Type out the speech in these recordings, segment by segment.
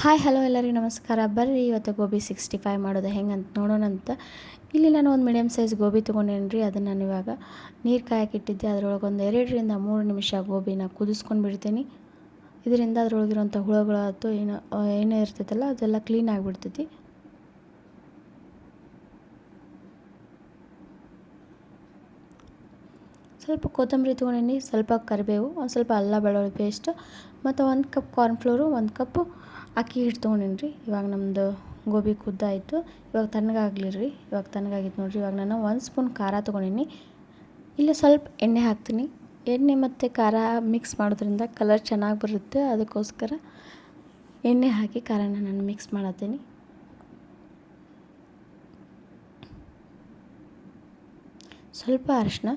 Hi hello ಎಲ್ಲರಿಗೂ ನಮಸ್ಕಾರ. ಬರ್ರಿ ಇವತ್ತು ಗೋಬಿ 65 ಮಾಡೋದು ಹೆಂಗಂತ ನೋಡೋಣಂತ. ಇಲ್ಲಿ ನಾನು ಒಂದು ಮೀಡಿಯಮ್ ಸೈಜ್ ಗೋಬಿ ತೊಗೊಂಡೇನಿ ರೀ. ಅದನ್ನು ನಾನು ಇವಾಗ ನೀರು ಕಾಯಕ್ಕೆ ಇಟ್ಟಿದ್ದೆ. ಅದರೊಳಗೆ ಒಂದು 2ರಿಂದ 3 ನಿಮಿಷ ಗೋಬಿನ ಕುದಿಸ್ಕೊಂಡು ಬಿಡ್ತೀನಿ. ಇದರಿಂದ ಅದರೊಳಗಿರೋಂಥ ಹುಳುಗಳು ಆಯ್ತು ಏನೇ ಇರ್ತೈತಲ್ಲ ಅದೆಲ್ಲ ಕ್ಲೀನ್ ಆಗಿಬಿಡ್ತೈತಿ. ಸ್ವಲ್ಪ ಕೊತ್ತಂಬರಿ ತೊಗೊಂಡಿನಿ, ಸ್ವಲ್ಪ ಕರಿಬೇವು, ಒಂದು ಸ್ವಲ್ಪ ಅಲ್ಲ ಬೆಳ್ಳುಳ್ಳಿ ಪೇಸ್ಟ್ ಮತ್ತು 1 ಕಪ್ ಕಾರ್ನ್ಫ್ಲೋರು, 1 ಕಪ್ಪು ಅಕ್ಕಿ ಹಿಟ್ಟು ತೊಗೊಂಡಿನಿ ರೀ. ಇವಾಗ ನಮ್ಮದು ಗೋಬಿ ಕುದ್ದಾಯಿತು. ಇವಾಗ ತಣ್ಣಗಾಗಲಿ ರೀ. ಇವಾಗ ತಣ್ಣಗಾಗಿತ್ತು ನೋಡಿರಿ. ಇವಾಗ ನಾನು 1 ಸ್ಪೂನ್ ಖಾರ ತೊಗೊಂಡಿನಿ. ಇಲ್ಲಿ ಸ್ವಲ್ಪ ಎಣ್ಣೆ ಹಾಕ್ತೀನಿ. ಎಣ್ಣೆ ಮತ್ತು ಖಾರ ಮಿಕ್ಸ್ ಮಾಡೋದ್ರಿಂದ ಕಲರ್ ಚೆನ್ನಾಗಿ ಬರುತ್ತೆ. ಅದಕ್ಕೋಸ್ಕರ ಎಣ್ಣೆ ಹಾಕಿ ಖಾರನ ನಾನು ಮಿಕ್ಸ್ ಮಾಡತ್ತೀನಿ. ಸ್ವಲ್ಪ ಅರಿಶಿನ,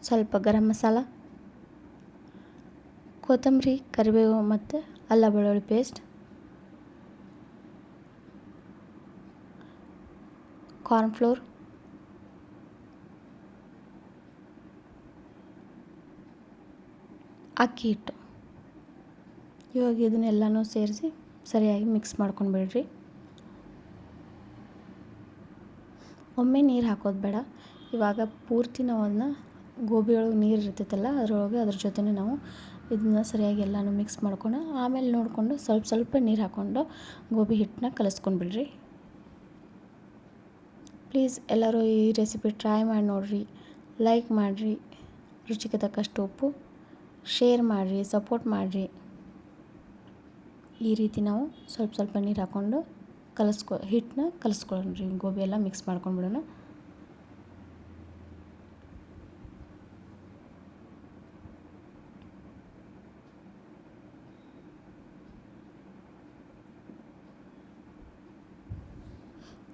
ಸ್ವಲ್ಪ ಗರಂ ಮಸಾಲ, ಕೊತ್ತಂಬರಿ, ಕರಿಬೇವು ಮತ್ತು ಅಲ್ಲ ಬೆಳ್ಳುಳ್ಳಿ ಪೇಸ್ಟ್, ಕಾರ್ನ್ಫ್ಲೋರ್, ಅಕ್ಕಿ ಹಿಟ್ಟು. ಇವಾಗ ಇದನ್ನೆಲ್ಲನೂ ಸೇರಿಸಿ ಸರಿಯಾಗಿ ಮಿಕ್ಸ್ ಮಾಡ್ಕೊಂಡು ಬಿಡ್ರಿ. ಒಮ್ಮೆ ನೀರು ಹಾಕೋದು ಬೇಡ. ಇವಾಗ ಪೂರ್ತಿ ನಾವು ಅದನ್ನ ಗೋಬಿ ಒಳಗೆ ನೀರು ಇರ್ತೈತಲ್ಲ ಅದರೊಳಗೆ ಅದ್ರ ಜೊತೆನೇ ನಾವು ಇದನ್ನ ಸರಿಯಾಗಿ ಎಲ್ಲನೂ ಮಿಕ್ಸ್ ಮಾಡ್ಕೊಂಡು ಆಮೇಲೆ ನೋಡಿಕೊಂಡು ಸ್ವಲ್ಪ ಸ್ವಲ್ಪ ನೀರು ಹಾಕ್ಕೊಂಡು ಗೋಬಿ ಹಿಟ್ಟನ್ನ ಕಲಿಸ್ಕೊಂಡು ಬಿಡ್ರಿ. ಪ್ಲೀಸ್ ಎಲ್ಲರೂ ಈ ರೆಸಿಪಿ ಟ್ರೈ ಮಾಡಿ ನೋಡಿರಿ. ಲೈಕ್ ಮಾಡಿರಿ, ರುಚಿಗೆ ತಕ್ಕಷ್ಟು ಉಪ್ಪು, ಶೇರ್ ಮಾಡಿರಿ, ಸಪೋರ್ಟ್ ಮಾಡಿರಿ. ಈ ರೀತಿ ನಾವು ಸ್ವಲ್ಪ ಸ್ವಲ್ಪ ನೀರು ಹಾಕ್ಕೊಂಡು ಹಿಟ್ಟನ್ನ ಕಲಿಸ್ಕೊಳ್ಳೋಣ್ರಿ. ಗೋಬಿ ಎಲ್ಲ ಮಿಕ್ಸ್ ಮಾಡ್ಕೊಂಡ್ಬಿಡೋಣ.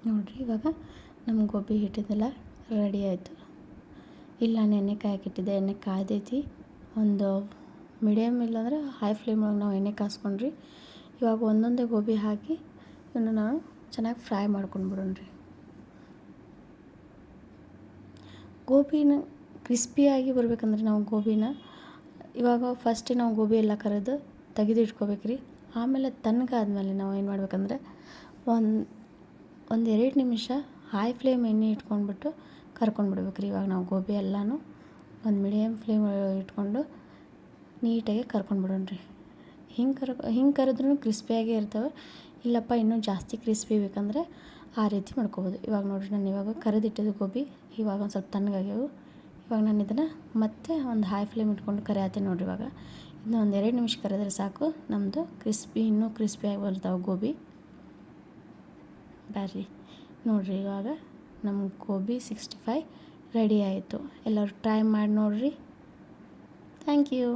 ನೋಡಿರಿ ಇವಾಗ ನಮ್ಮ ಗೋಬಿ ಹಿಟ್ಟಿದೆಲ್ಲ ರೆಡಿ ಆಯಿತು. ಇಲ್ಲ ನಾನು ಎಣ್ಣೆ ಕಾಯಕ್ಕಿಟ್ಟಿದ್ದೆ. ಎಣ್ಣೆ ಕಾಯ್ದೈತಿ. ಒಂದು ಮೀಡಿಯಮ್ ಇಲ್ಲಾಂದ್ರೆ ಹೈ ಫ್ಲೇಮ್ ಒಳಗೆ ನಾವು ಎಣ್ಣೆ ಕಾಸ್ಕೊಂಡ್ರಿ. ಇವಾಗ ಒಂದೊಂದೇ ಗೋಬಿ ಹಾಕಿ ಇದನ್ನು ನಾವು ಚೆನ್ನಾಗಿ ಫ್ರೈ ಮಾಡ್ಕೊಂಡು ಬಿಡೋಣ್ರಿ. ಗೋಬಿನ ಕ್ರಿಸ್ಪಿಯಾಗಿ ಬರ್ಬೇಕಂದ್ರೆ ನಾವು ಗೋಬಿನ ಇವಾಗ ಫಸ್ಟೇ ನಾವು ಗೋಬಿ ಎಲ್ಲ ಕರೆದು ತೆಗೆದು ಇಟ್ಕೋಬೇಕು ರೀ. ಆಮೇಲೆ ತಣ್ಣಗಾದ್ಮೇಲೆ ನಾವು ಏನು ಮಾಡ್ಬೇಕಂದ್ರೆ ಒಂದು 2 ನಿಮಿಷ ಹೈ ಫ್ಲೇಮ್ ಎಣ್ಣೆ ಇಟ್ಕೊಂಡ್ಬಿಟ್ಟು ಕರ್ಕೊಂಡ್ಬಿಡ್ಬೇಕು ರೀ. ಇವಾಗ ನಾವು ಗೋಬಿ ಎಲ್ಲನೂ ಒಂದು ಮೀಡಿಯಮ್ ಫ್ಲೇಮ್ ಇಟ್ಕೊಂಡು ನೀಟಾಗಿ ಕರ್ಕೊಂಡ್ಬಿಡೋಣ್ರಿ. ಹಿಂಗೆ ಕರೆದ್ರೂ ಕ್ರಿಸ್ಪಿಯಾಗೇ ಇರ್ತವೆ. ಇಲ್ಲಪ್ಪ ಇನ್ನೂ ಜಾಸ್ತಿ ಕ್ರಿಸ್ಪಿ ಬೇಕಂದ್ರೆ ಆ ರೀತಿ ಮಾಡ್ಕೋಬೋದು. ಇವಾಗ ನೋಡಿರಿ ನಾನು ಇವಾಗ ಕರೆದಿಟ್ಟಿದ್ದು ಗೋಬಿ ಇವಾಗ ಒಂದು ಸ್ವಲ್ಪ ತಣ್ಣಗಾಗ್ಯವು. ಇವಾಗ ನಾನು ಇದನ್ನು ಮತ್ತೆ ಒಂದು ಹೈ ಫ್ಲೇಮ್ ಇಟ್ಕೊಂಡು ಕರಿಯತ್ತೀನಿ ನೋಡಿರಿ. ಇವಾಗ ಇದನ್ನ ಒಂದು 2 ನಿಮಿಷ ಕರೆದ್ರೆ ಸಾಕು. ನಮ್ಮದು ಇನ್ನೂ ಕ್ರಿಸ್ಪಿಯಾಗಿ ಬರ್ತಾವೆ ಗೋಬಿ. ಬರ್ರಿ ನೋಡಿರಿ ಇವಾಗ ನಮ್ಮ ಗೋಬಿ 65 ರೆಡಿ ಆಯಿತು. ಎಲ್ಲರೂ ಟ್ರೈ ಮಾಡಿ ನೋಡಿರಿ. Thank you.